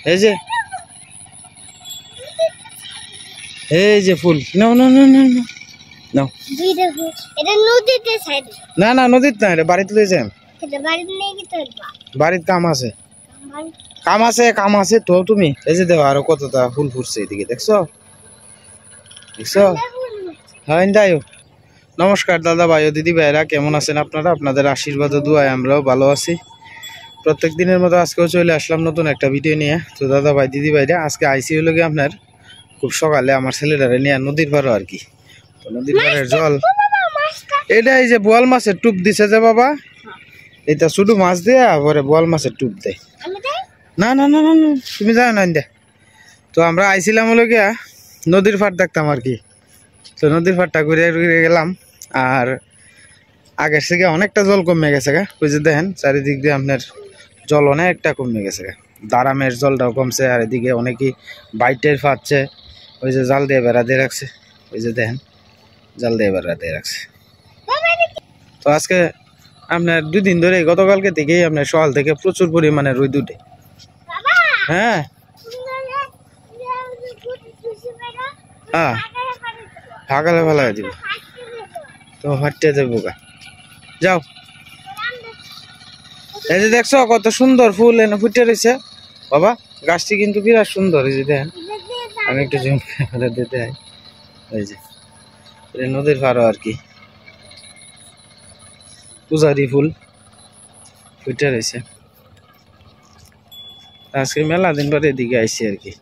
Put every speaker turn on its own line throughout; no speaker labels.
এই যে ফুল নাও নাও নাও নাও নাও না না নদীতে না, এটা বাড়িতে লয়ে যাই। বাড়িতে কাম আছে তো। তুমি এই যে দেখো আরো কতটা ফুল ফুটছে এদিকে, দেখছো? হ্যাঁ যাইও। নমস্কার দাদা ভাই ও দিদি ভাইরা, কেমন আছেন আপনারা? আপনাদের আশীর্বাদ ও দুয়ায় আমরাও ভালো আছি। প্রত্যেক দিনের মতো আজকেও চলে আসলাম নতুন একটা ভিডিও নিয়ে। তো দাদা ভাই দিদি ভাইরা, আজকে আইসি হলো গিয়ে আপনার খুব সকালে আমার ছেলেটারে নিয়ে নদীর পাড়ও আর কি। তো নদীর পাড়ের জল, এটা এই যে বোয়াল মাছের টুপ দিছে যে বাবা, এটা শুধু মাছ দিয়ে পরে বোয়াল মাছের টুপ দেয়। না না না না না, তুমি যাও না দে। তো আমরা আইছিলাম হলো গিয়া নদীর পাড় দেখতাম আর কি। তো নদীর পাড়টা ঘুরে ঘুরে গেলাম, আর আগের থেকে অনেকটা জল কমে গেছে গা। ওই যে দেখেন চারিদিক দিয়ে আপনার জল অনেকটা কমে গেছে গা। দারামের জলটাও কমছে, আর এদিকে অনেকেই বাইটের পাচ্ছে। ওই যে জাল দিয়ে বেড়া দিয়ে রাখছে, ওই যে দেখেন জাল দিয়ে বেড়া দিয়ে রাখছে। তো আজকে আপনার 2 দিন ধরে, গতকালকে থেকেই আপনার সকাল থেকে প্রচুর পরিমাণে রোদ উঠে। হ্যাঁ হ্যাঁ সকালে ভালো দিব, তো হাঁটতে যাবো গা। যাও, এই যে দেখছো কত সুন্দর ফুল এনে ফুটে রয়েছে বাবা। গাছটি কিন্তু বিরাট সুন্দর, এই যে দেখেন। আমি একটু জুম করে দিতে হয়। এই যে নদীর পাড়ও আর কি, পূজারি ফুল ফুটে রয়েছে। আজকে মেলা দিন পরে এদিকে আইসি আর কি।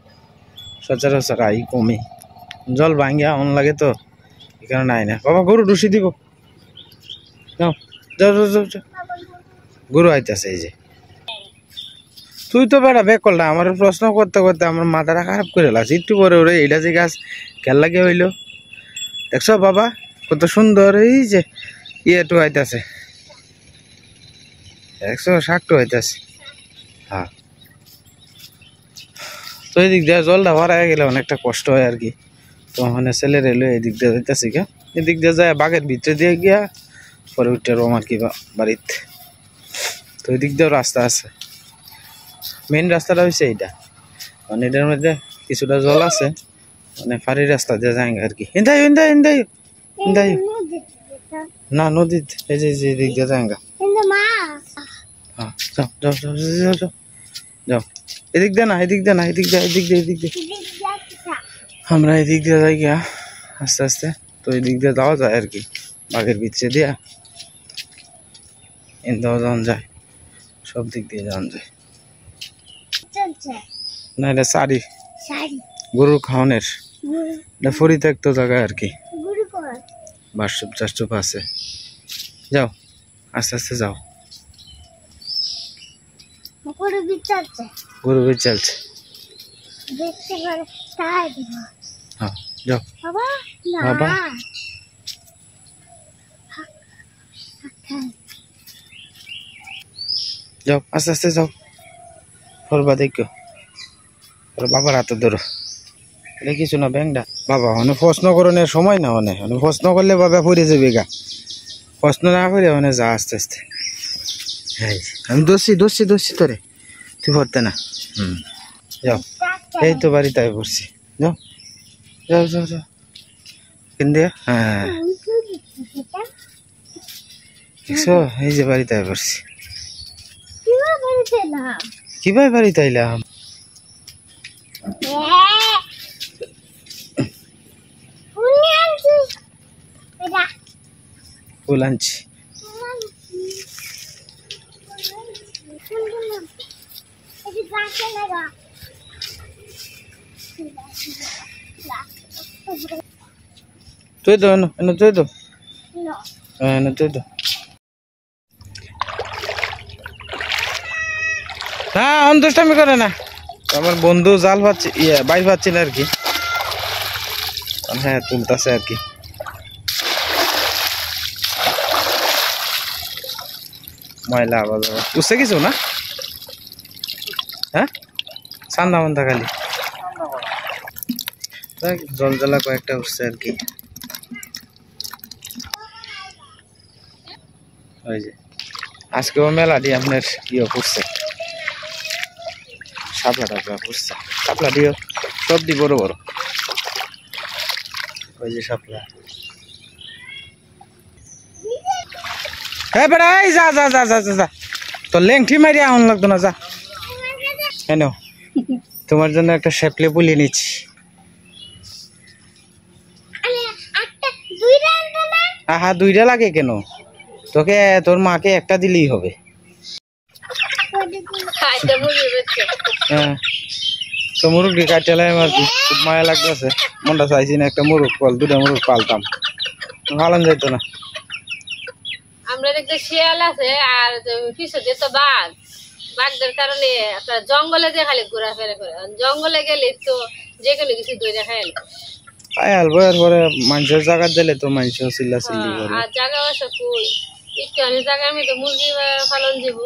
সচরাচর আই কমে, জল ভাঙ্গিয়া অন লাগে তো এই কারণে আই না। বাবা গরু ডুসি দিব, যাও যাও যাও যাও যাও। গরু আইতেছে এই যে। তুই তো বেড়া বেক করলা, আমার প্রশ্ন করতে করতে আমার মাথাটা খারাপ করে লাগছে। একটু পরে ওরে এইটা যে গাছ খেল লাগে হইলো, দেখছো বাবা কত সুন্দর। এই যে ইয়েটু আইতেছে, দেখছো শাকটু আইতেছে। হ্যাঁ, তো এই দিক দিয়ে জলটা ভরায় গেলে অনেকটা কষ্ট হয় আর কি। তো মানে ছেলের এলো এই দিক দিয়ে যাইতেছি গা, এদিক দিয়ে যায় বাঘের ভিতরে দিয়ে গিয়া পরে উঠে রোম আর কি বাড়িতে। তো এই দিক দিয়েও রাস্তা আছে, মেন রাস্তাটা হচ্ছে এইটা। মানে এটার মধ্যে কিছুটা জল আছে, মানে ফাঁড়ি রাস্তা দিয়ে যায় আর কি। ইন্দাই ইন্দাই ইন্দাই ইন্দাই না নদীতে, এই যে দিক দিয়ে যায়। হ্যাঁ যাও যাও যাও যাও যাও যাও। এদিক দিয়ে না, এদিক দিয়ে না, এদিক দিয়ে এদিক দিয়ে এদিক দিয়ে আমরা এদিক দিয়ে যাই গিয়া আস্তে আস্তে। তো এই দিক দিয়ে যাওয়া যায় আর কি, বাঘের ভিতরে দিয়া এনটাও যাওয়া যায়, সব দিক দিয়ে যাওয়া যায়। না এটা সারি গরুর খাওয়ানোর, এটা পরিত্যক্ত জায়গা আর কি। বাসুপ চাষুপ আছে, যাও আস্তে আস্তে যাও। গরু বেচ চলছে, হ্যাঁ যাও বাবা। যাও আস্তে আস্তে যাও, ফলবা দেখো। বাবার হাতে ধরো, এটা কিছু না ব্যাংকটা। বাবা মানে প্রশ্ন করণের সময় না, মানে প্রশ্ন করলে বাবা পড়ে যাবে গা। প্রশ্ন না করে মানে যা আস্তে আস্তে। হ্যাঁ আমি দোষী তোরে, তুই পড়তে না। যাও, এই তো বাড়িতে পড়ছি। যাও যাও যাও যাও কিন্তু। হ্যাঁ দেখছো, এই যে বাড়িতে পড়ছি। কিভাবে বাড়িতে আইলাম? ফুল আনছি। তুই তো তুই তো তুই তো হ্যাঁ অন্তষ্টামি করে না। আমার বন্ধু জাল পাচ্ছি, বাইর পাচ্ছি না আর কি। হ্যাঁ তুলতেছে আর কি। ময়লা আবার উঠছে কিছু না। হ্যাঁ সান্দা মন্দা খালি জল জ্বালা কয়েকটা উঠছে আর কি। ওই যে আজকেও মেলাটি আপনার ইয়ে করছে, শাপলা টাপলা করছে, শাপলা দিও সব দি বড় বড়, ওই যে শাপলা। হ্যাঁ বেড়া, এই যা যা যা যা যা যা, তোর লেংটি মারি আউন লাগতো না, যা। কেন তোমার জন্য একটা শ্যাপলে পুলি নিচ্ছি। আহা, দুইটা লাগে কেন? তোকে তোর মাকে একটা দিলেই হবে। হ্যাঁ, তো মুরগ দিয়ে কাটালাম আর কি, খুব মায়া লাগতেছে, মনটা চাইছি না একটা মুরগ পাল, দুটা মুরগ পালতাম, ভালো যাইতো না।
আমরা দেখতে শিয়াল আছে আর পিছু দিয়ে তো বাঘ, বাঘদের কারণে আপনার জঙ্গলে যে খালি ঘোরাফেরা করে, জঙ্গলে গেলে তো যে কোনো কিছু ধরে খায় না।
আলবো এরপরে মানুষের জায়গা দিলে তো মানুষ চিল্লা চিল্লি করে।
আর জায়গা আছে কই, একটু আমি জায়গার মধ্যে মুরগি পালন যাব।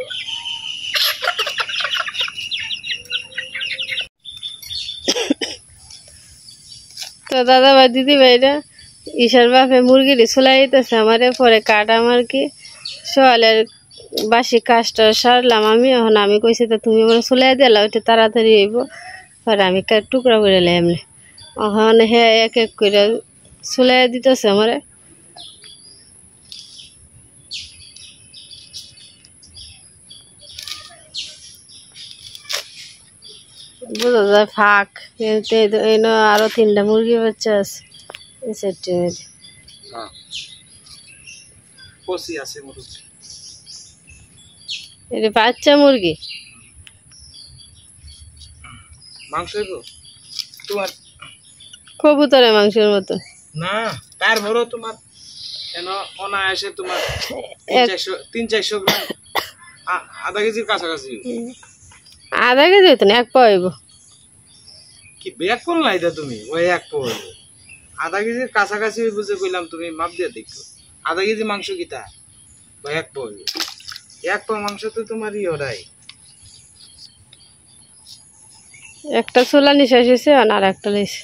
তো দাদা ভাই দিদি ভাইরা ঈশার বাপে মুরগিটি চুলাইতেছে আমারে, পরে কাটা আমার কি সকালের বাসি কাজটা সারলাম আমি। এখন আমি কইছি তো তুমি আমার চুলাই দিলা, ওইটা তাড়াতাড়ি হইব, পরে আমি টুকরা করে এমনি। এখন হ্যাঁ এক এক করে চুলাই দিতেছে আমারে। বোঝা যায় ফাঁক, আরো 3টা মুরগি বাচ্চা আছে। এটা বাচ্চা মুরগি,
মাংস তোমার
কবুতরের মাংসের মতো
না, তারপরও তোমার কেন অনায়াসে তোমার 300-400 গ্রাম, আধা কেজির কাছাকাছি।
আধা কেজি হইতো না, 1 পাও হইব।
কি ব্যাগ করলাই দা তুমি? ওই 1 পাও হইব, আধা কেজির কাছাকাছি বুঝে কইলাম, তুমি মাপ দিয়ে দেখো। আধা কেজি মাংস কিতা ওই 1 পাও হইব, 1 পাও মাংস তো তোমার ওরাই।
একটা চুলা নিঃশ্বাস হয়েছে আর একটা লইছে।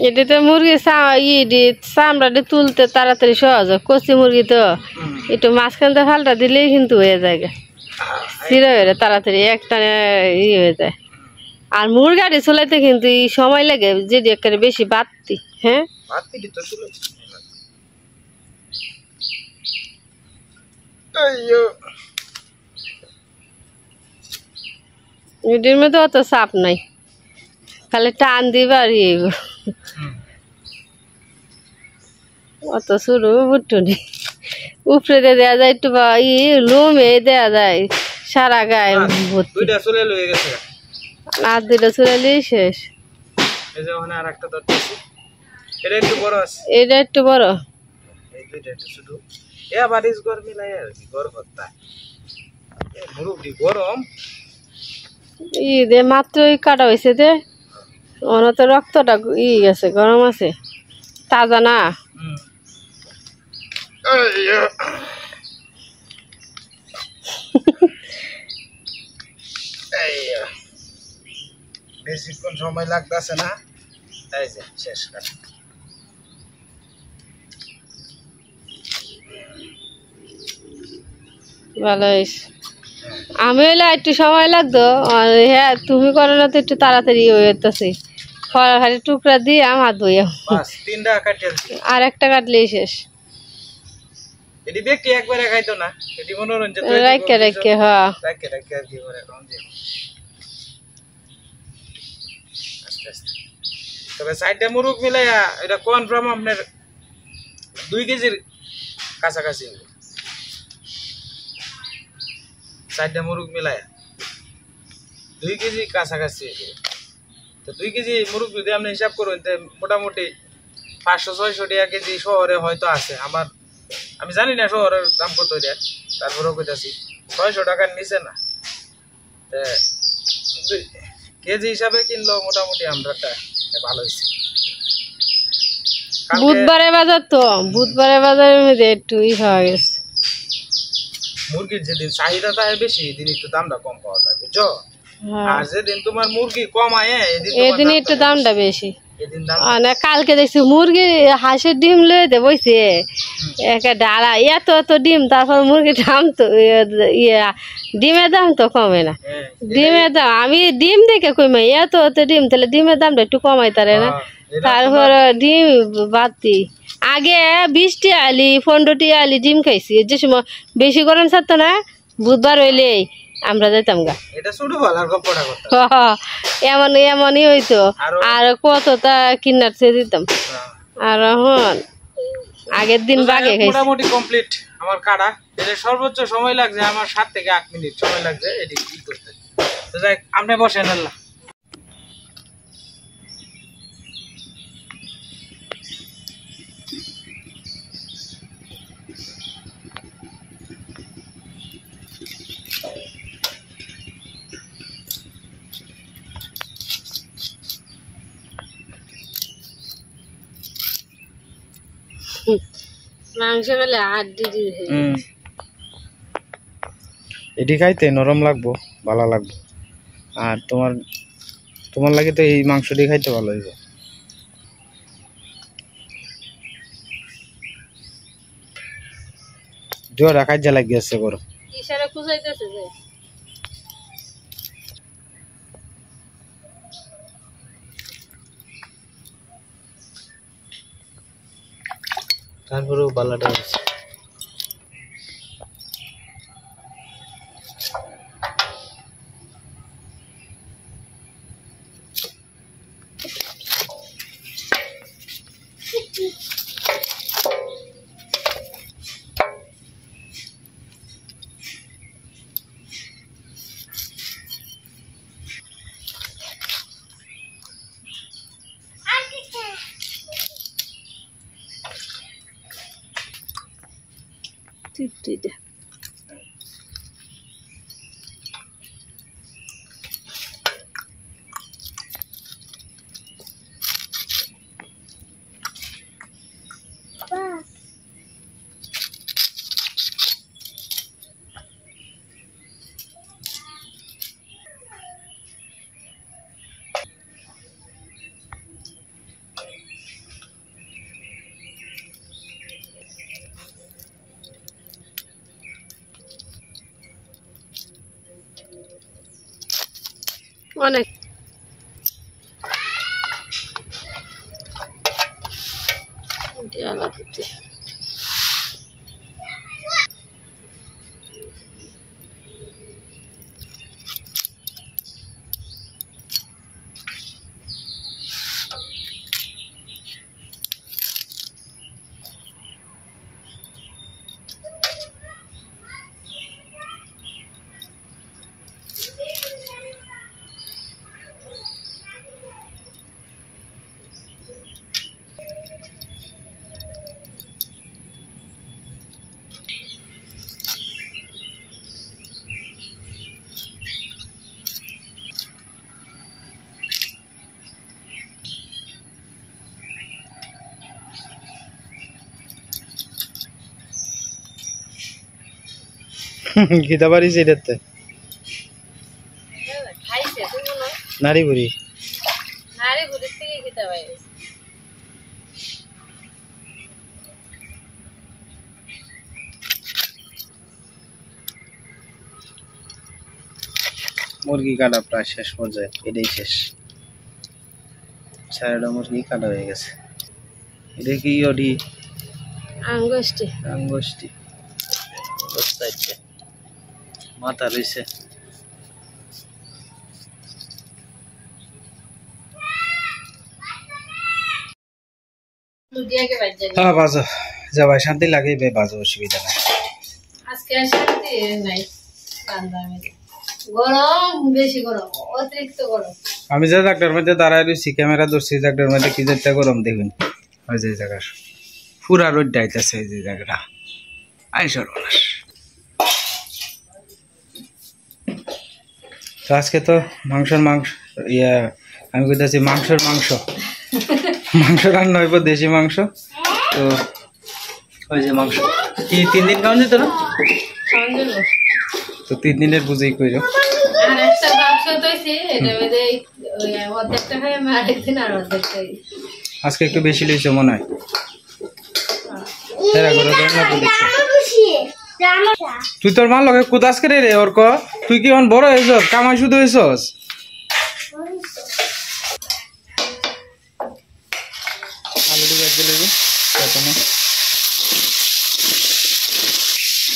এটাতে মুরগি চামড়াটি তুলতে তাড়াতাড়ি সহজ, কচি মুরগি তো একটু মাঝখানতে ফালটা দিলেই কিন্তু হয়ে যায়, চিরা হয়ে তাড়াতাড়ি একটানে হয়ে যায়। আর মুরগাটি চলাইতে কিন্তু সময় লাগে, যদি একেবারে বেশি বাড়তি। হ্যাঁ, এটির মধ্যে অত চাপ নাই, খালি টান দিবা আর অত শুরু বুটুনি উপরে দেওয়া যায়, একটু লোমে দেওয়া যায় সারা গায়ে ভর্তি। আর 2টা চুলালি শেষ। এটা একটু বড়, মাত্রই কাটা হয়েছে যে, তো রক্তটা গেছে, গরম আছে, তাজা না।
বেশিক্ষণ সময় লাগতেছে না, তাই যে শেষ কাজ।
ভালো হয়েছে, আমি হইলে একটু সময় লাগতো, হ্যাঁ তুমি করো না তো একটু তাড়াতাড়ি হইতেছে। খালি টুকরা দিয়ে আমার ধুই, আর একটা কাটলেই শেষ। রাইকে রাইকে, হ্যাঁ
তবে 4টা মুরগ মিলাইয়া এটা কনফার্ম আপনার 2 কেজির কাছাকাছি। 4টা মুরগ মিলাইয়া 2 কেজি কাছাকাছি। তো 2 কেজি মুরগ যদি আপনি হিসাব করুন, মোটামুটি 500-600 টাকা কেজি শহরে হয়তো আছে। আমি জানি না শহরের দাম কত, তারপরেও কইতাছি 600 টাকার নিচে না। কেজি হিসাবে কিনলো মোটামুটি আমরা ভালো হয়েছে।
বুধবারে বাজার, তো বুধবারে বাজারের মধ্যে একটু খাওয়া গেছে।
মুরগির যেদিন চাহিদাটা বেশি, এদিন একটু দামটা কম পাওয়া যায়, বুঝছো? আর যেদিন তোমার মুরগি কম আয়, এদিন
একটু দামটা বেশি।
এদিন দাম
না কালকে দেখছি মুরগি হাঁসের ডিম লইতে বইছে একটা ডালা এত এত ডিম, তারপর মুরগির দাম তো ডিমের দাম তো কমে না। ডিমের দাম আমি ডিম দেখে কমে এত এত ডিম, তাহলে ডিমের দামটা একটু কমাই তারে না। তারপর ডিম বাড়তি আগে 20টি আলি 15টি আলি ডিম খাইছি, যে সময় বেশি গরম থাকতো না বুধবার হইলে আমরা যাইতাম গা।
এটা শুধু বলার গপ্পটা করতে
এমনই হইতো। আর কতটা কিনার চেয়ে দিতাম। আর এখন আগের দিন বাগে খাইছি।
মোটামুটি কমপ্লিট আমার কাটা। এটা সর্বোচ্চ সময় লাগছে আমার 7 থেকে 8 মিনিট সময় লাগছে এটি কি করতে। তো যাই আপনি বসেন আল্লাহ।
মাংস বেলে হাড্ডি দিয়ে
এটি খাইতে নরম লাগবো, ভালো লাগবে। আর তোমার লাগে তো এই মাংসটি খাইতে ভালো হইব। জোর কাজে লাগিয়েছে করো
ইশারা খুঁজাইতেছে যে
তারপরেও বালাটা আছে।
তুই অনেক
গীতা বাড়ি যেটাতে
খাইছে তুমি না
নারী বুড়ি
থেকে খেতে পাই
মুরগি কাটা প্রায় শেষ পর্যায়ে, এটাই শেষ। 4টা মুরগি কাটা হয়ে গেছে। এটা কি ওডি আঙ্গুষ্টি মাথা রয়েছে। হ্যাঁ বাজো যা ভাই, শান্তি লাগে বে বাজো, অসুবিধা নাই।
আজকে শান্তি নাই, গরম বেশি, গরম অতিরিক্ত গরম।
আমি যে জায়গাটার মধ্যে দাঁড়ায় রয়েছি ক্যামেরা ধরছি, জায়গাটার মধ্যে কি যেতে গরম দেখুন। ওই যে জায়গা পুরা রোদ ডাইতেছে, এই যে জায়গাটা আইসর। তো আজকে তো মাংস আমি কইতেছি মাংস রান্না হইব, দেশি মাংস। তো ওই যে মাংস কি 3 দিন খাওয়া যেত না, তো 3 দিনের বুঝেই কইরো। আজকে একটু বেশি লইছে মনে হয়। তুই তোর মার লগে কুদাস করে রে ওর ক তুই কি এখন বড় হয়েছ কামাই শুধু হয়েছস আলু দিয়ে দিলে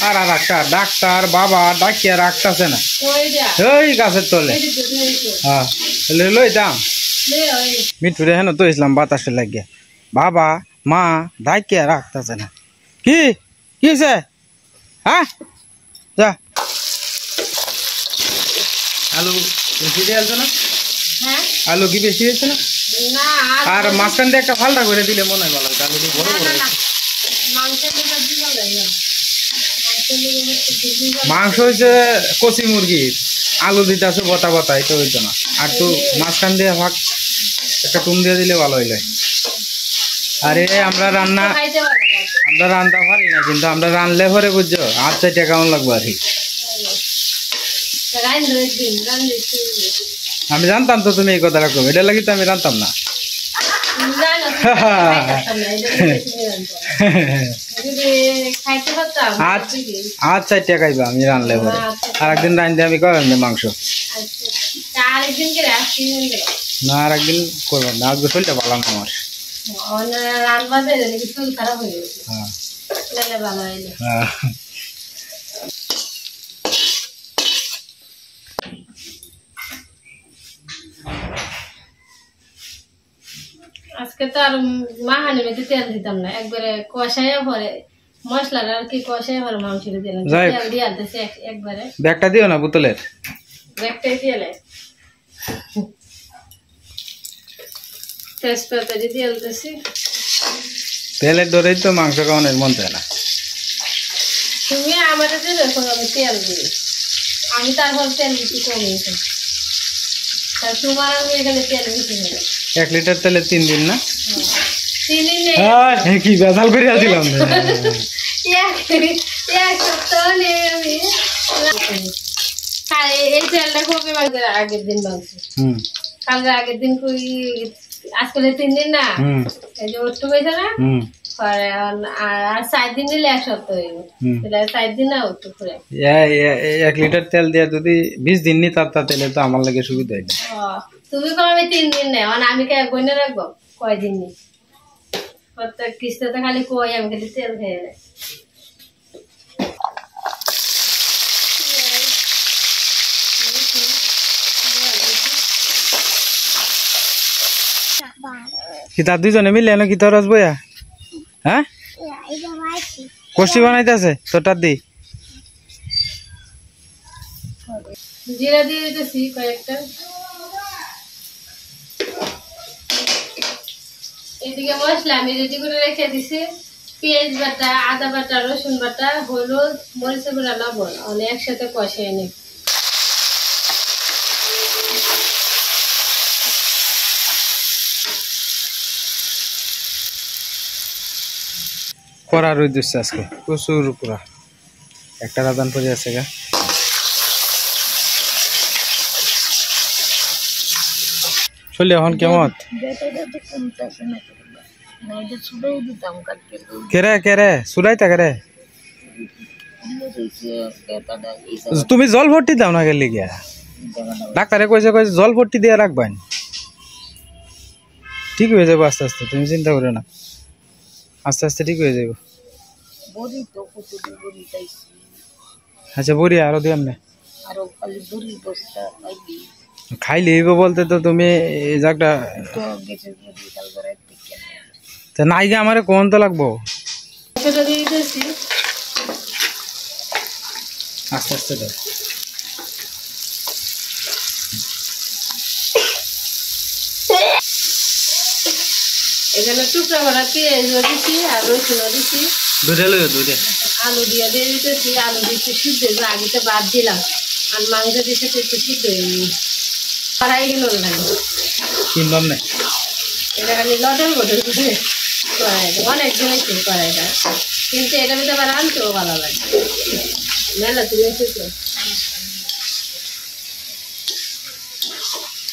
আর ডাক্তার ডাক্তার বাবা ডাকিয়া রাখতেছে না ওই গাছের তলে হ্যাঁ লই দাম মিঠু রে হেন তো ইসলাম বাতাসে লাগিয়ে বাবা মা ডাকিয়া রাখতেছে না কি কি হয়েছে হ্যাঁ যা আলু বেশি দিয়ে আসবে না আলু কি বেশি হয়েছে না আর মাঝখান দিয়ে একটা ফালটা করে দিলে মনে হয় ভালো আলু দিয়ে বড় বড় মাংস হয়েছে কচি মুরগির আলু দিতে আছে বতা বতা এটা হইতো না আর তো মাঝখান দিয়ে ভাগ একটা টুম দিয়ে দিলে ভালো হইলে আরে আমরা রান্না পারি না কিন্তু আমরা রানলে পরে বুঝছো 8-4 টাকা কেমন লাগবে আর কি আমি জানতাম তো তুমি এই কথাটা করবে এটা লাগি তো আমি জানতাম না আচ্ছা টাকাইবা আমি রানলে পরে আর একদিন রান দিয়ে আমি করেন মাংস না আর একদিন করবেন না আজকে শরীরটা ভালো না আমার
আজকে তো আর মাহানি মেতে তেল দিতাম না একবারে কষাইয়া পরে মশলাটা আর কি কষাইয়া পরে মাংস দিলাম তেল দিয়ে আনতেছি একবারে
ব্যাগটা দিও না বোতলের
ব্যাগটাই দিয়ে তেজপাতা দিয়ে আনতেছি
তেলের ডরেই তো মাংস খাওয়ানোর মন চায় না
তুমি আমার দেখো আমি তেল দিই আমি তারপর তেল একটু কমিয়েছি তোমার আমি এখানে তেল বেশি নেই
1 লিটার তেলে 3 দিন না
3 দিন
নেই কি বেজাল করে আসছিলাম
এক সপ্তাহ নেই আমি এই তেলটা কমে মাংসের আগের দিন মাংস কালকে আগের দিন কই আজকে 3 দিন না এই যে ওটু হয়েছে না পরে আর 4 দিন নিলে 1 সপ্তাহ হইব তাহলে 4 দিন না ওটু করে
1 লিটার তেল দিয়ে যদি 20 দিন নি তার তেলে তো আমার লাগে সুবিধা হয়
তুমি কো আমি 3 দিন নেই মানে আমি কে গনে রাখবো কয় দিন নি প্রত্যেক কিস্তিতে খালি কই আমি খালি তেল খেয়ে নেই
কি তার দুজনে মিলে না কি তোর রস বইয়া হ্যাঁ কষ্টি বানাইতেছে তোরটার দি
জিরা দিয়ে দিতেছি কয়েকটা এদিকে মশলা আমি রেডি করে রেখে দিছি পেঁয়াজ বাটা আদা বাটা রসুন বাটা হলুদ মরিচ গুঁড়া লবণ অনেক একসাথে কষিয়ে নিই
করা রই দিচ্ছে আজকে প্রচুর করা একটা রাধান পরে আছে গা চলে এখন কেমন কেরে কেরে সুরাইতা কেরে তুমি জল ভর্তি দাও না গেলে গিয়া ডাক্তারে কইছে কইছে জল ভর্তি দিয়ে রাখবেন ঠিক হয়ে যাবো আস্তে আস্তে তুমি চিন্তা করো না আস্তে আস্তে ঠিক হয়ে যাবো আচ্ছা বড়ি আরো দিয়াম না খাইলে বলতে তো তুমি এই জায়গাটা নাই যে আমার কোন তো লাগবো আস্তে আস্তে দাও
এখানে টুকরা ভরা পেঁয়াজ দিচ্ছি আর রসুন দিচ্ছি আলু দিয়ে দিতেছি আলু দিচ্ছি সিদ্ধ আগেতে বাদ দিলাম আর মাংস দিতে একটু সিদ্ধ কড়াই গেল লাগে
কিনবাম না
এটা খালি লটর বটর করে কড়াইটা অনেক জমেছে কড়াইটা কিন্তু এটা ভিতরে আবার আনতেও ভালো লাগে মেলা তুমি এসেছো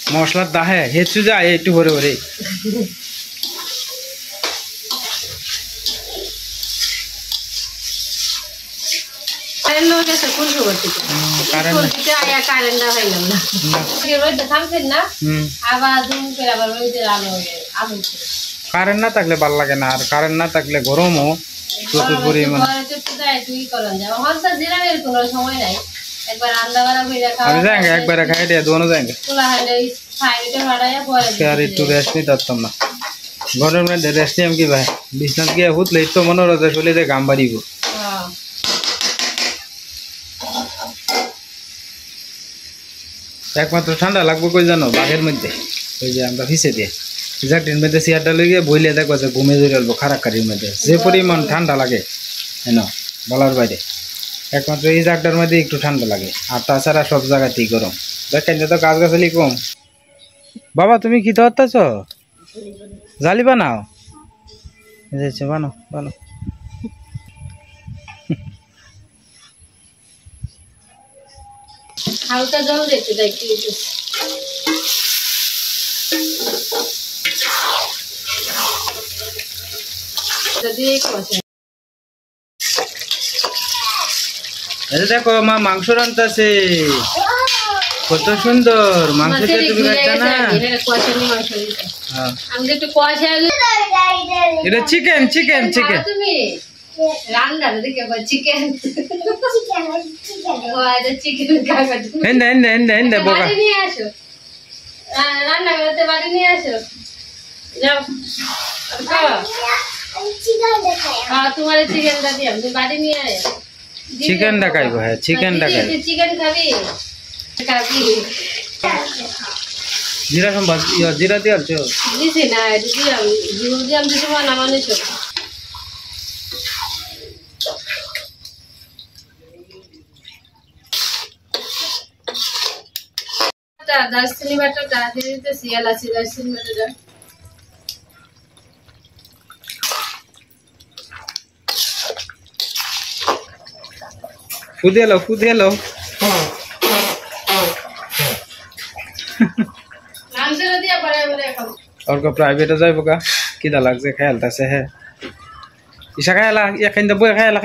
মশলার দাহে হেঁচু যায় একটু ভরে ভরে
কারেন্ট লোক আছে কোন খবর থেকে
কারেন্ট
দিতে আয়া কারেন্ট না হইলাম না রোদ থামছেন না আবার দুম করে আবার রোদের আলো আলো
কারেন্ট না থাকলে ভালো লাগে না আর কারেন্ট না থাকলে গরমও প্রচুর পরিমাণ আমি যাएंगे একবারে খাই দিয়ে दोनों जाएंगे यार একটু রেস্ট নিতে পারতাম না ঘরের মধ্যে রেস্ট নিলাম কি ভাই বিছানা গিয়ে হুতলে তো মনে হচ্ছে শরীরে ঘাম বাড়িব একমাত্র ঠান্ডা লাগবে কই জানো বাঘের মধ্যে ওই যে আমরা ভিসে দিয়ে জাকটির মধ্যে চেয়ারটা লইয়ে বইলে দেখো যে ঘুমে ধরে আসবো খারাকারির মধ্যে যে পরিমাণ ঠান্ডা লাগে না বলার বাইরে একমাত্র এই জাকটার মধ্যে একটু ঠান্ডা লাগে আর তাছাড়া সব জায়গাতেই গরম দেখেন যে তো গাছ গাছালি কম বাবা তুমি কি ধরতেছ জালি বানাও বানো বানো
হালকা জল দেখতে দেখতে
দেখো মা মাংস রান্তাছে কত সুন্দর মাংসটা তুমি খাইতা না
আমি একটু কষা
এটা চিকেন চিকেন চিকেন
তুমি রান্না দেখে চিকেন চিকেন খাবে
হেন্দা হেন্দা হেন্দা হেন্দা বোকা
নিয়ে আসো রান্না করতে বাড়ি নিয়ে আসো যাও হ্যাঁ তোমার চিকেনটা দিয়ে আমি বাড়ি নিয়ে আয়
চিকেনটা খাইবো হ্যাঁ চিকেনটা খাইবো
চিকেন খাবি খাবি
জিরা সম্বাদ জিরা দিয়ে আছো
দিছি না দিদি আমি তোমার নামানো ছিল দারচিনি বাটাটা দিয়ে দিতেছি এলাচি দারচিনি বাটাটা
ফুদিয়ে লো और को प्राइवेट जाइबो का किदा लागजे खेलतासे है इसा खायला एखन दबो खायला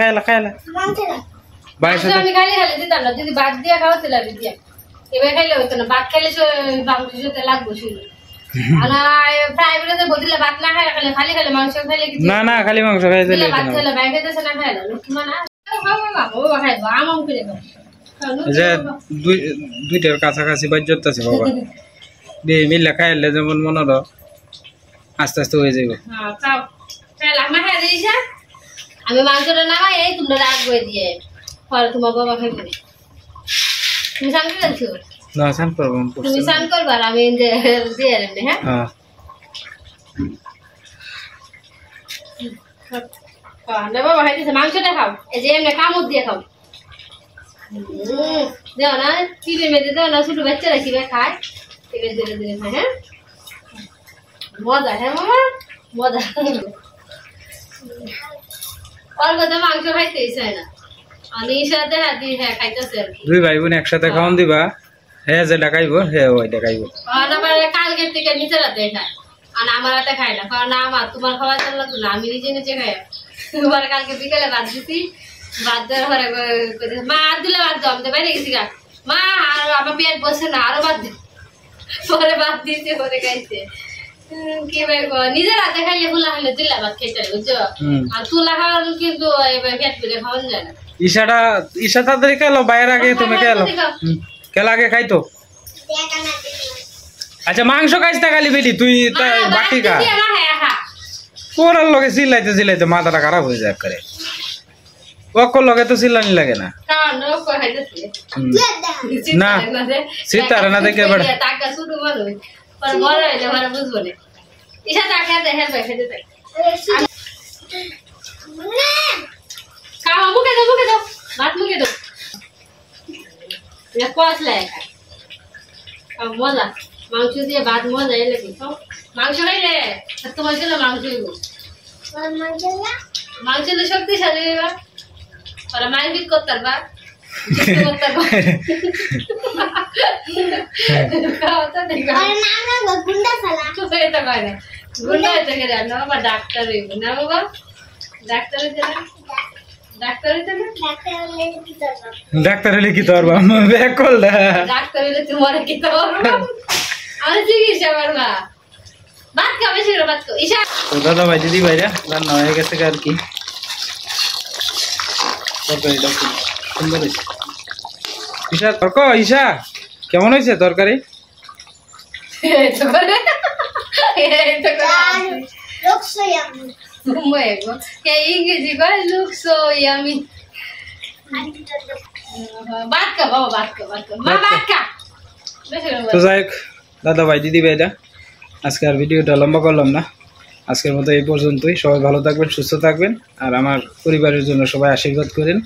बाइस
আমি খালি খালি দিতাম না যদি ভাত দিয়া খাওয়াতে লাগবে দিয়া এবার খাইলে হতো না ভাত খাইলে মাংসতে লাগবে ছিল আর প্রাইভেটে বদিলে ভাত না খায় খালি খালি খালি মাংস খাইলে কি
না না খালি মাংস খাইতে
দিলে ভাত খাইলে বাইরে দেশে না খাইলো লুকমা না খাও ও খাইবো আমম করে খাও
যে দুইটার কাছাকাছি বাজ্যতাছে বাবা বে মিল্লা খাইলে যেমন মনে হলো আস্তে আস্তে হয়ে যাবে
হ্যাঁ খাও খাইলা মা খাই দিছা আমি মাংসটা নামাই এই তোমরা রাখবে দিয়ে পরে তোমার বাবা খাইবে তুমি সান করছো
না সান করব
তুমি সান করবা আর আমি দিয়ে রে হ্যাঁ হ্যাঁ না বাবা খাইতেছে মাংসটা খাও এই যে এমনি কামড় দিয়ে খাও দেও না চিড়ে মেজে দেও না ছোট বাচ্চারা কিভাবে খায় এবার ধীরে ধীরে খায় হ্যাঁ মজা হ্যাঁ মামা মজা আর কথা মাংস খাইতে চায় না আমি সাথে হাতি হ্যাঁ খাইতেছে আর কি
দুই ভাই বোন একসাথে খাওন দিবা হ্যাঁ যে ডাকাইবো হ্যাঁ ওই ডাকাইবো
আর আবার কালকে থেকে নিচে রাতে খায় আর আমার রাতে খাই না কারণ আমার তোমার খাওয়া চললো না আমি নিজে খাই তোমার কালকে বিকেলে ভাত দিছি ভাত দেওয়ার পরে মা আর দিলে ভাত দাও আমি বাইরে গেছি গা মা আর আমার পেট বসে না আরো ভাত দিই পরে ভাত দিতে পরে খাইছে কি ভাই নিজের হাতে খাইলে ফুলা খাইলে তুলা ভাত খেতে বুঝছো আর তুলা খাওয়ার কিন্তু পেট পুড়ে খাওয়ানো যায় না
ঈশা তাড়াতাড়ি খেলো বাইরে আগে তুমি খেলো খেলা আগে খাইতো আচ্ছা মাংস খাইছ না খালি বেটি তুই বাটি খা পুরার লগে চিল্লাইতে মাথাটা খারাপ হয়ে যায় করে ওকর লগে তো চিল্লানি লাগে না না সিতারে না দেখে বড়
মজা মাংস দিয়ে ভাত মজা এলে মাংস খাইলে তোমার জন্য মাংস মাংস শক্তিশালী ওরা মারপিট করতে পারবা ডাক্তার হইব না বাবা, ডাক্তার হইতে না, ডাক্তার হইতে না,
ডাক্তার হলে কি তোর ব্যাক করলে
ডাক্তার হইলে তোমার কি তোর আমি চিকিৎসা করবা। ভাত খাবে ছিল ভাত খাও ঈশা।
তো দাদা ভাই দিদি ভাইরা রান্না হয়ে গেছে আর কি, তরকারিটা খুব সুন্দর হয়েছে। ঈশা তর্ক, ঈশা কেমন হয়েছে তরকারি?
ইংরেজি করে লুক সো ইয়ামি। ভাত খা বাবা, ভাত খা, ভাত খা মা, ভাত খা।
তো যাই হোক দাদা ভাই দিদি ভাইরা, আজকে আর ভিডিওটা লম্বা করলাম না, আজকের মতো এই পর্যন্তই। সবাই ভালো থাকবেন, সুস্থ থাকবেন, আর আমার পরিবারের জন্য সবাই আশীর্বাদ করেন।